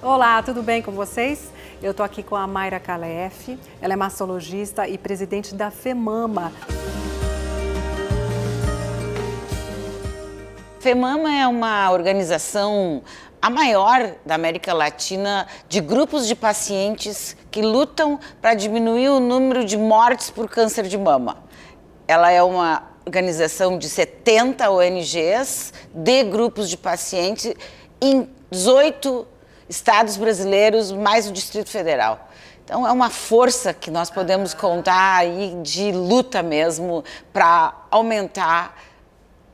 Olá, tudo bem com vocês? Eu estou aqui com a Mayra Calef, ela é mastologista e presidente da FEMAMA. FEMAMA é uma organização, a maior da América Latina, de grupos de pacientes que lutam para diminuir o número de mortes por câncer de mama. Ela é uma organização de 70 ONGs, de grupos de pacientes, em 18 estados brasileiros, mais o Distrito Federal. Então é uma força que nós podemos contar aí de luta mesmo para aumentar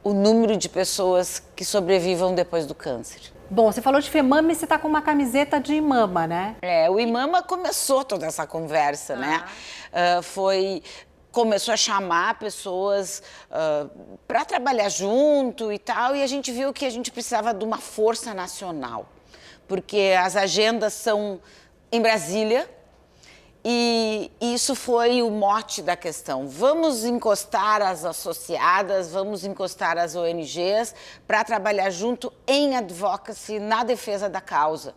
o número de pessoas que sobrevivam depois do câncer. Bom, você falou de FEMAMA e você está com uma camiseta de IMAMA, né? O IMAMA começou toda essa conversa, né? Começou a chamar pessoas para trabalhar junto e tal, e a gente viu que a gente precisava de uma força nacional, porque as agendas são em Brasília, e isso foi o mote da questão. Vamos encostar as associadas, vamos encostar as ONGs para trabalhar junto em advocacy, na defesa da causa.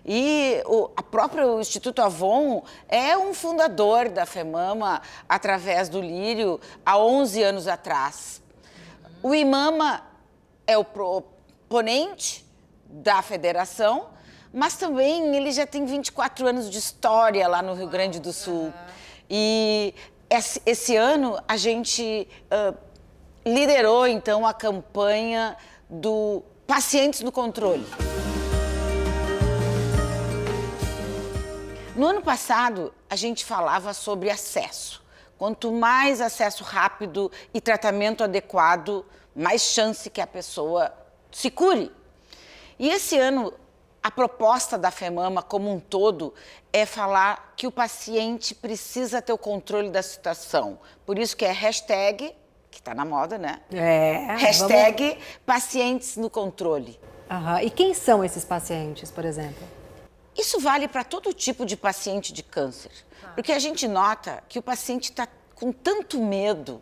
E o próprio Instituto Avon é um fundador da FEMAMA através do Lírio há 11 anos atrás. O IMAMA é o proponente da federação, mas também ele já tem 24 anos de história lá no Rio Grande do Sul. E esse ano a gente liderou então a campanha do Pacientes no Controle. No ano passado, a gente falava sobre acesso. Quanto mais acesso rápido e tratamento adequado, mais chance que a pessoa se cure. E esse ano, a proposta da FEMAMA como um todo é falar que o paciente precisa ter o controle da situação. Por isso que é hashtag, que está na moda, né? Hashtag pacientes no controle. E quem são esses pacientes, por exemplo? Isso vale para todo tipo de paciente de câncer, porque a gente nota que o paciente está com tanto medo,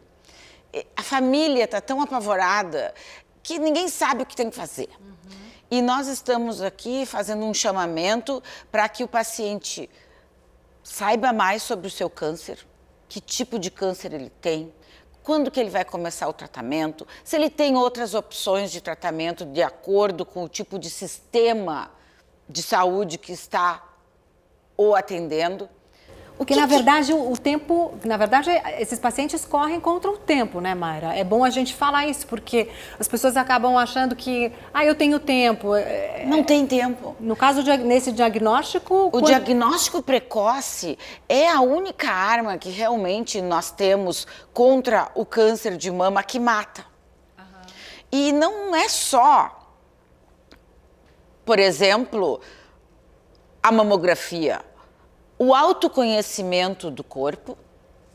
a família está tão apavorada, que ninguém sabe o que tem que fazer. E nós estamos aqui fazendo um chamamento para que o paciente saiba mais sobre o seu câncer, que tipo de câncer ele tem, quando que ele vai começar o tratamento, se ele tem outras opções de tratamento de acordo com o tipo de sistema de saúde que está o atendendo. Porque, na verdade, esses pacientes correm contra o tempo, né, Mayra? É bom a gente falar isso, porque as pessoas acabam achando que, eu tenho tempo. Não tem tempo. No caso, nesse diagnóstico... O diagnóstico precoce é a única arma que realmente nós temos contra o câncer de mama que mata. E não é só, por exemplo, a mamografia. O autoconhecimento do corpo,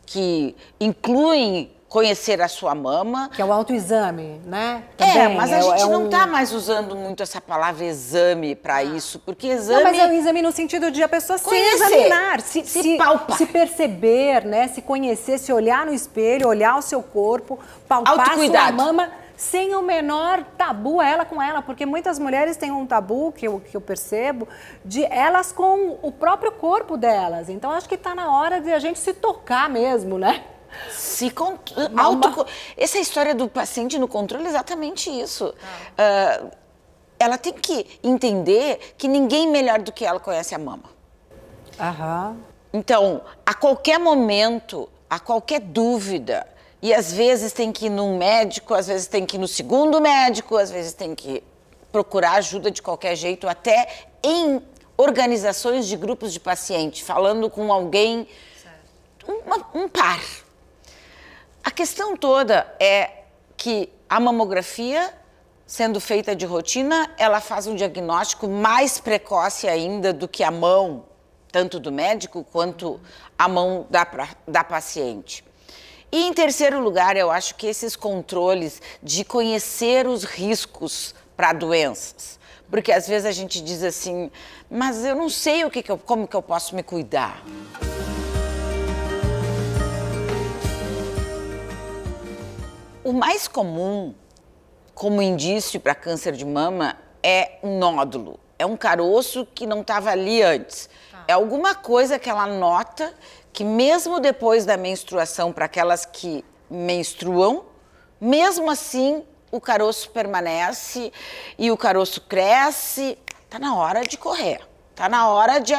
que inclui conhecer a sua mama. Que é o autoexame, né? Também, mas a gente não está mais usando muito essa palavra exame para isso, porque exame... Não, mas é um exame no sentido de a pessoa se examinar, se palpar, se perceber, né? Se conhecer, se olhar no espelho, olhar o seu corpo, palpar a sua mama, sem o menor tabu ela com ela, porque muitas mulheres têm um tabu, que eu percebo, de elas com o próprio corpo delas. Então, acho que está na hora de a gente se tocar mesmo, né? Essa história do paciente no controle é exatamente isso. Ela tem que entender que ninguém melhor do que ela conhece a mama. Então, a qualquer momento, a qualquer dúvida, e às vezes tem que ir num médico, às vezes tem que ir no segundo médico, às vezes tem que procurar ajuda de qualquer jeito, até em organizações de grupos de paciente, falando com alguém, um par. A questão toda é que a mamografia, sendo feita de rotina, ela faz um diagnóstico mais precoce ainda do que a mão, tanto do médico quanto a mão da paciente. E em terceiro lugar, eu acho que esses controles de conhecer os riscos para doenças. Porque às vezes a gente diz assim, mas eu não sei como que eu posso me cuidar. O mais comum como indício para câncer de mama é um nódulo, é um caroço que não estava ali antes. É alguma coisa que ela nota que mesmo depois da menstruação, para aquelas que menstruam, mesmo assim o caroço permanece e o caroço cresce. Está na hora de correr, está na hora de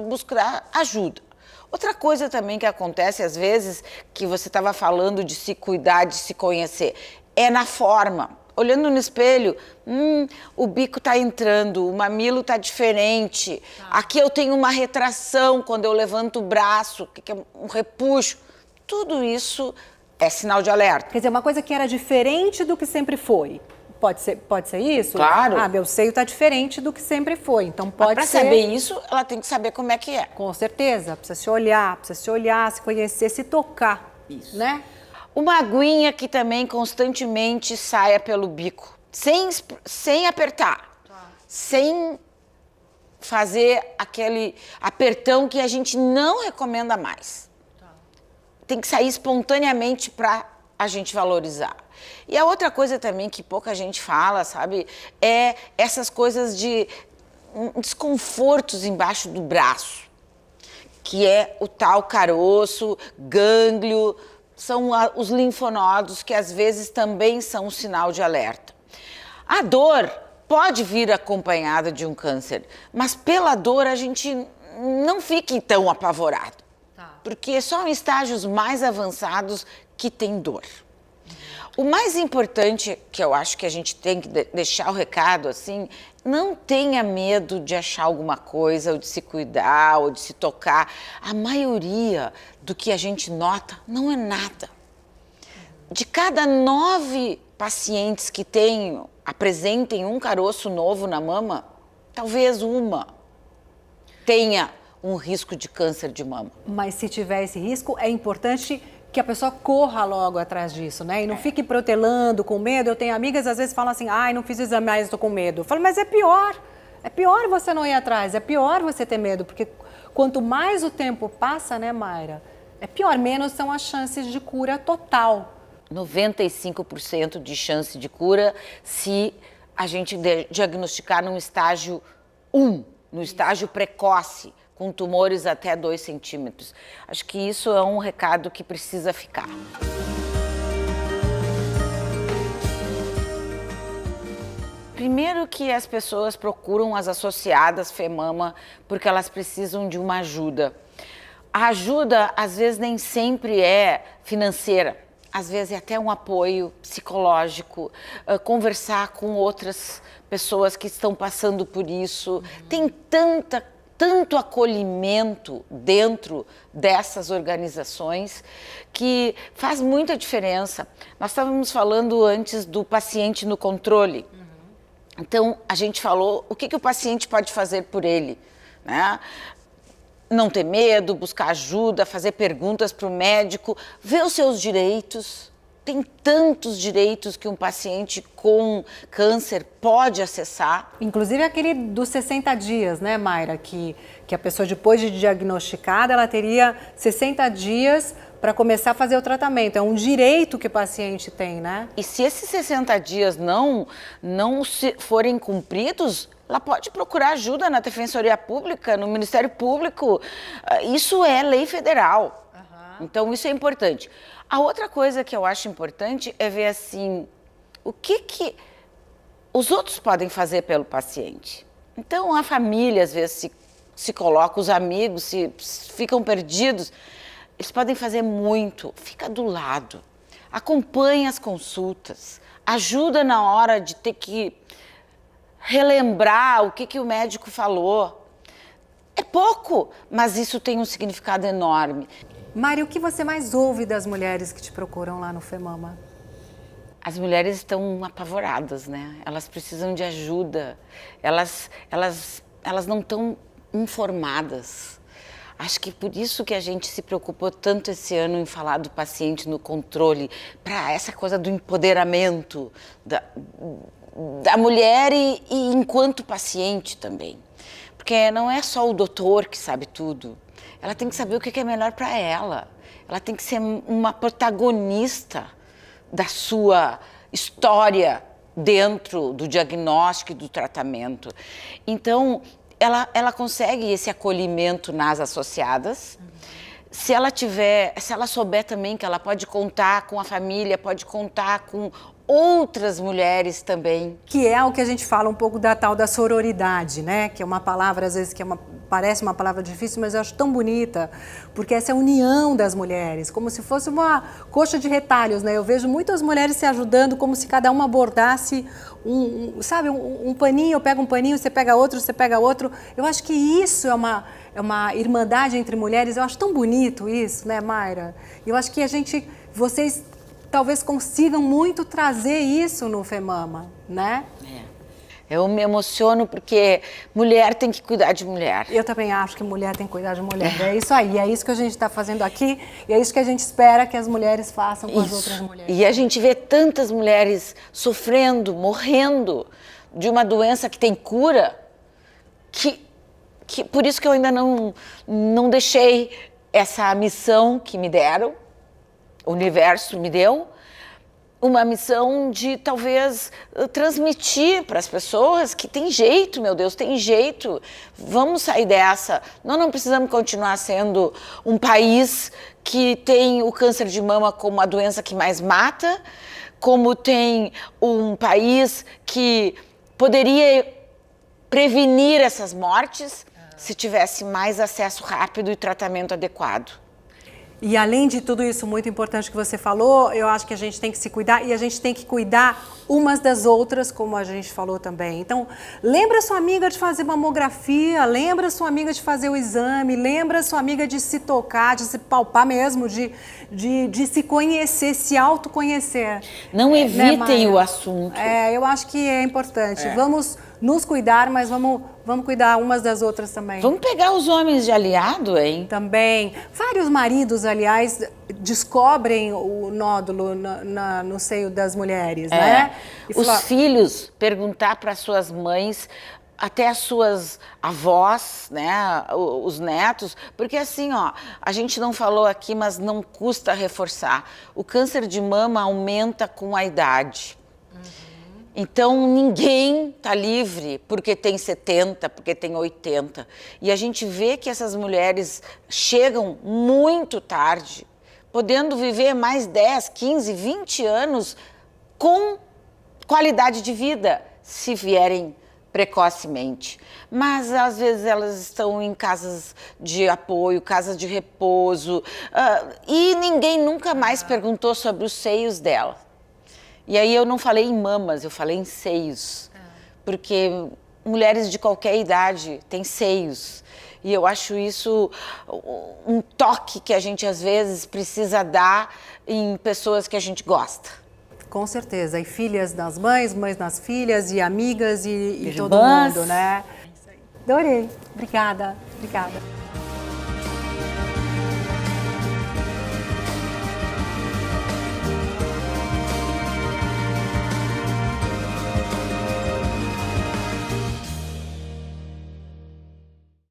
buscar ajuda. Outra coisa também que acontece às vezes, que você estava falando de se cuidar, de se conhecer, é na forma. Olhando no espelho, o bico está entrando, o mamilo está diferente. Aqui eu tenho uma retração quando eu levanto o braço, que é um repuxo. Tudo isso é sinal de alerta. Quer dizer, uma coisa que era diferente do que sempre foi. Pode ser isso? Claro. Meu seio está diferente do que sempre foi, então pode ser... Para saber isso, ela tem que saber como é que é. Com certeza, precisa se olhar, se conhecer, se tocar. Isso. Né? Uma aguinha que também constantemente saia pelo bico, sem apertar, sem fazer aquele apertão que a gente não recomenda mais. Tem que sair espontaneamente para a gente valorizar. E a outra coisa também que pouca gente fala, sabe, é essas coisas de desconfortos embaixo do braço, que é o tal caroço, gânglio, são os linfonodos que às vezes também são um sinal de alerta. A dor pode vir acompanhada de um câncer, mas pela dor a gente não fique tão apavorado, porque só em estágios mais avançados que tem dor. O mais importante, que eu acho que a gente tem que deixar o recado assim, não tenha medo de achar alguma coisa, ou de se cuidar, ou de se tocar. A maioria do que a gente nota não é nada. De cada 9 pacientes que apresentem um caroço novo na mama, talvez uma tenha um risco de câncer de mama. Mas se tiver esse risco, é importante que a pessoa corra logo atrás disso, né? E não fique protelando com medo. Eu tenho amigas, às vezes, falam assim, não fiz o exame, mas estou com medo. Eu falo, mas é pior você não ir atrás, é pior você ter medo, porque quanto mais o tempo passa, né, Mayra, é pior, menos são as chances de cura total. 95% de chance de cura se a gente diagnosticar num estágio 1, no estágio precoce, com tumores até 2 centímetros. Acho que isso é um recado que precisa ficar. Primeiro que as pessoas procuram as associadas FEMAMA porque elas precisam de uma ajuda. A ajuda, às vezes, nem sempre é financeira. Às vezes é até um apoio psicológico, conversar com outras pessoas que estão passando por isso. Tem tanto acolhimento dentro dessas organizações que faz muita diferença. Nós estávamos falando antes do paciente no controle. Então, a gente falou o que o paciente pode fazer por ele, né? Não ter medo, buscar ajuda, fazer perguntas para o médico, ver os seus direitos. Tem tantos direitos que um paciente com câncer pode acessar. Inclusive aquele dos 60 dias, né, Mayra? Que a pessoa, depois de diagnosticada, ela teria 60 dias para começar a fazer o tratamento. É um direito que o paciente tem, né? E se esses 60 dias não forem cumpridos, ela pode procurar ajuda na Defensoria Pública, no Ministério Público. Isso é lei federal. Então, isso é importante. A outra coisa que eu acho importante é ver assim, o que os outros podem fazer pelo paciente. Então, a família, às vezes, se coloca, os amigos se ficam perdidos, eles podem fazer muito. Fica do lado, acompanha as consultas, ajuda na hora de ter que relembrar o que o médico falou. É pouco, mas isso tem um significado enorme. Mari, o que você mais ouve das mulheres que te procuram lá no FEMAMA? As mulheres estão apavoradas, né? Elas precisam de ajuda, elas não estão informadas. Acho que por isso que a gente se preocupou tanto esse ano em falar do paciente no controle, para essa coisa do empoderamento da mulher e enquanto paciente também. Porque não é só o doutor que sabe tudo. Ela tem que saber o que é melhor para ela. Ela tem que ser uma protagonista da sua história dentro do diagnóstico e do tratamento. Então, ela consegue esse acolhimento nas associadas. Se ela souber também que ela pode contar com a família, pode contar com outras mulheres também. Que é o que a gente fala um pouco da tal da sororidade, né? Que é uma palavra, às vezes, parece uma palavra difícil, mas eu acho tão bonita, porque essa é a união das mulheres, como se fosse uma coxa de retalhos, né? Eu vejo muitas mulheres se ajudando, como se cada uma abordasse um paninho, eu pego um paninho, você pega outro, você pega outro. Eu acho que isso é uma irmandade entre mulheres, eu acho tão bonito isso, né, Mayra? Eu acho que vocês talvez consigam muito trazer isso no FEMAMA, né? Eu me emociono porque mulher tem que cuidar de mulher. Eu também acho que mulher tem que cuidar de mulher. É isso aí, é isso que a gente está fazendo aqui e é isso que a gente espera que as mulheres façam com as outras mulheres. E a gente vê tantas mulheres sofrendo, morrendo de uma doença que tem cura, que por isso que eu ainda não deixei essa missão que me deram, o universo me deu, uma missão de talvez transmitir para as pessoas que tem jeito, meu Deus, tem jeito, vamos sair dessa. Nós não precisamos continuar sendo um país que tem o câncer de mama como a doença que mais mata, como tem um país que poderia prevenir essas mortes se tivesse mais acesso rápido e tratamento adequado. E além de tudo isso muito importante que você falou, eu acho que a gente tem que se cuidar e a gente tem que cuidar umas das outras, como a gente falou também. Então, lembra sua amiga de fazer mamografia, lembra sua amiga de fazer o exame, lembra sua amiga de se tocar, de se palpar mesmo, de se conhecer, se autoconhecer. Não evitem o assunto. Eu acho que é importante. Vamos nos cuidar, mas vamos cuidar umas das outras também. Vamos pegar os homens de aliado, hein? Também. Vários maridos, aliás, descobrem o nódulo no seio das mulheres, né? Os filhos perguntar para suas mães, até as suas avós, né, os netos, porque assim, ó, a gente não falou aqui, mas não custa reforçar. O câncer de mama aumenta com a idade. Então, ninguém está livre porque tem 70, porque tem 80. E a gente vê que essas mulheres chegam muito tarde, podendo viver mais 10, 15, 20 anos com qualidade de vida, se vierem precocemente. Mas, às vezes, elas estão em casas de apoio, casas de repouso, e ninguém nunca mais perguntou sobre os seios dela. E aí eu não falei em mamas, eu falei em seios, porque mulheres de qualquer idade têm seios. E eu acho isso um toque que a gente às vezes precisa dar em pessoas que a gente gosta. Com certeza, e filhas das mães, mães nas filhas, e amigas, e todo mundo, né? Adorei, obrigada.